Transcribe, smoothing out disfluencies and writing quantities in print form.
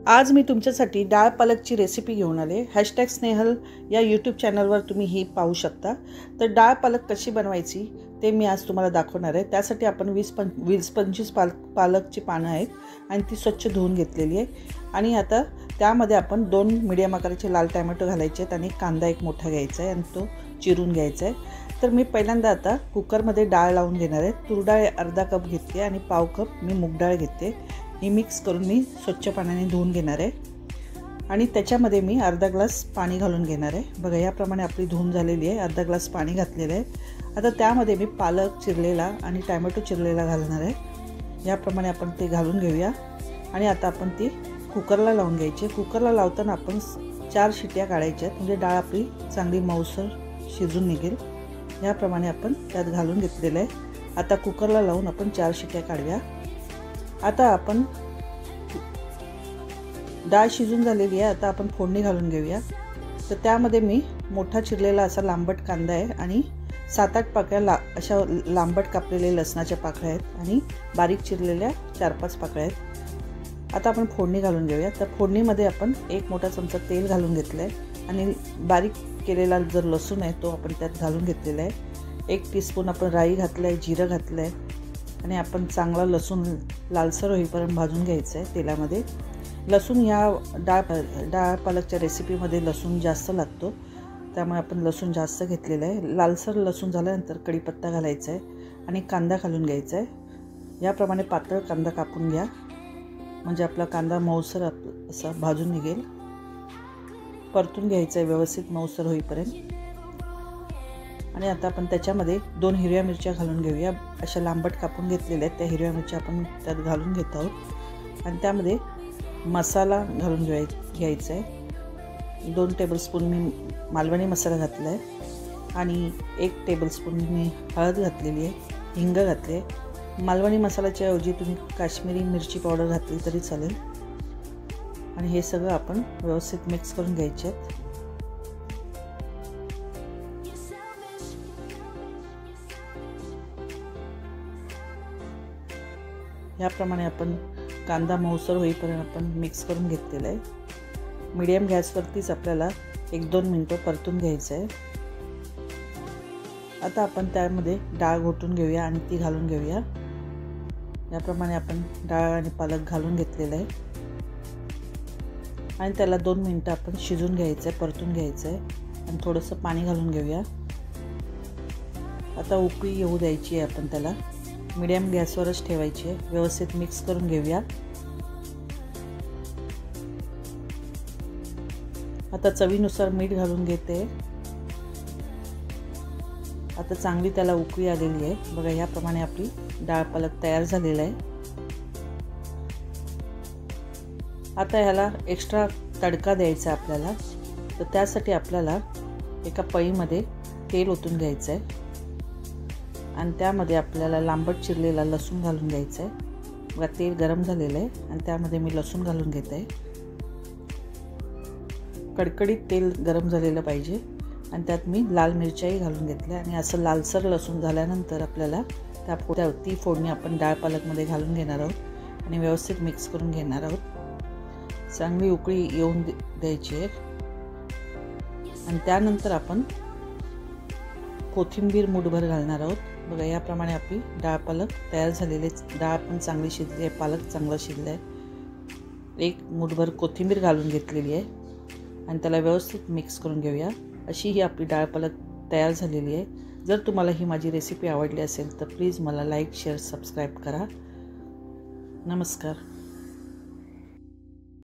आज मी तुमच्यासाठी डाळ पालकची रेसिपी घेऊन आले। #स्नेहल या यूट्यूब चॅनलवर तुम्ही ही पाहू शकता। तर डाळ पालक कशी बनवायची ते मी आज तुम्हाला दाखवणार आहे। त्यासाठी आपण 20-25 पालकची पानं आहेत आणि ती स्वच्छ धुवून घेतलेली आहे। आणि आता त्यामध्ये आपण 2 मीडियम आकाराचे लाल टोमॅटो घालायचे आहेत आणि कांदा एक मोठा घ्यायचा आहे आणि तो चिरून घ्यायचा आहे। तर मी पहिल्यांदा आता कुकरमध्ये डाळ लावून घेणार आहे। तूर डाळ अर्धा कप घेतली आणि पाव कप मी मूग डाळ घेते। ही मिक्स करून मी स्वच्छ पाण्याने धुवून घेणार आहे आणि त्याच्यामध्ये मी अर्धा ग्लास पाणी घालून घेणार आहे। बघा याप्रमाणे आपली धुवून झालेली आहे। अर्धा ग्लास पाणी घातलेलं आहे। आता त्यामध्ये मी पालक चिरलेला आणि टोमॅटो चिरलेला घालणार आहे। याप्रमाणे आपण ते घालून घेऊया आणि आता आपण ती कुकरला लावून घ्यायची। कुकरला लावताना आपण 4 शिट्या काढायच्या म्हणजे डाळ आपली चांगली मऊसर शिजून निघेल। याप्रमाणे आपण त्यात घालून घेतलेलं आहे। आता कुकरला लावून आपण 4 शिट्या काढूया। आता आपण डाळ शिजून झालेली आहे। आता आपण फोडणी घालून घेऊया। तर त्यामध्ये मी मोठा चिरलेला असा लांबट कांदा आहे आणि 7-8 पाकळ्या अशा लांबट कापलेले लसणाच्या पाकळ्या आहेत आणि बारीक चिरलेल्या 4-5 पाकळ्या आहेत। आता आपण फोडणी घालून घेऊया। तर फोडणीमध्ये आपण 1 मोठा चमचा तेल घालून घेतलं आहे आणि बारीक केलेला जो लसूण आहे तो आपण त्यात घालून घेतलेला आहे। 1 टीस्पून आपण राई घातलं आहे, जिरं घातलं आहे आणि आपण चांगला लसूण लालसर होईपर्यंत भाजून घ्यायचं आहे तेलामध्ये। लसूण या डाळ पालकच्या रेसिपीमध्ये लसूण जास्त लागतो, त्यामुळे आपण लसूण जास्त घेतलेला आहे। लालसर लसूण झाल्यानंतर कढीपत्ता घालायचा आहे आणि कांदा घालून घ्यायचा आहे। याप्रमाणे पातळ कांदा कापून घ्या म्हणजे आपला कांदा मऊसर असा भाजून निघेल। परतून घ्यायचा आहे व्यवस्थित मऊसर होईपर्यंत। आणि आता आपण त्याच्यामध्ये 2 हिरव्या मिरच्या घालून घेऊया। अशा लांबट कापून घेतलेल्या आहेत त्या हिरव्या मिरच्या आपण त्यात घालून घेत आहोत आणि त्यामध्ये मसाला घालून घ्यायचा आहे। 2 टेबलस्पून मी मालवणी मसाला घातला आहे आणि 1 टेबलस्पून मी हळद घातलेली आहे, हिंग घातले आहे। मालवणी मसाल्याच्या ऐवजी तुम्ही काश्मीरी मिरची पावडर घातली तरी चालेल। आणि हे सगळं आपण व्यवस्थित मिक्स करून घ्यायचे आहेत। याप्रमाणे आपण कांदा मऊसर होईपर्यंत आपण मिक्स करून घेतलेला आहे। मीडियम गॅसवरतीच आपल्याला 1-2 मिनिटं परतून घ्यायचं आहे। आता आपण त्यामध्ये डाळ घोटून घेऊया आणि ती घालून घेऊया। याप्रमाणे आपण डाळ आणि पालक घालून घेतलेलं आहे आणि त्याला 2 मिनिटं आपण शिजून घ्यायचं आहे, परतून घ्यायचं आहे आणि थोडंसं पाणी घालून घेऊया। आता उकळी येऊ द्यायची आहे आपण त्याला, मीडियम गॅसवरच ठेवायची आहे। व्यवस्थित मिक्स करून घेऊया। आता चवीनुसार मीठ घालून घेते। आता चांगली त्याला उकळी आलेली आहे। बघा याप्रमाणे आपली डाळ पालक तयार झालेला आहे। आता ह्याला एक्स्ट्रा तडका द्यायचा आपल्याला, तर त्यासाठी आपल्याला एका पळीमध्ये तेल ओतून घ्यायचं आहे आणि त्यामध्ये आपल्याला लांबट चिरलेला लसूण घालून घ्यायचा आहे। बघा तेल गरम झालेलं आहे आणि त्यामध्ये मी लसूण घालून घेत आहे। कडकडीत तेल गरम झालेलं पाहिजे आणि त्यात मी लाल मिरच्याही घालून घेतल्या आणि असं लालसर लसूण झाल्यानंतर आपल्याला ती फोडणी आपण डाळ पालकमध्ये घालून घेणार आहोत आणि व्यवस्थित मिक्स करून घेणार आहोत। चांगली उकळी येऊन द्यायची आहे आणि त्यानंतर आपण कोथिंबीर मूठभर घालणार आहोत। बघा याप्रमाणे आपली डाळ पालक तयार झालेली आहे। डाळ पण चांगली शिजली आहे, पालक चांगला शिजला आहे। 1 मूठभर कोथिंबीर घालून घेतलेली आहे आणि त्याला व्यवस्थित मिक्स करून घेऊया। अशी ही आपली डाळ पालक तयार झालेली आहे। जर तुम्हाला ही माझी रेसिपी आवडली असेल तर प्लीज मला लाईक, शेअर, सबस्क्राईब करा। नमस्कार।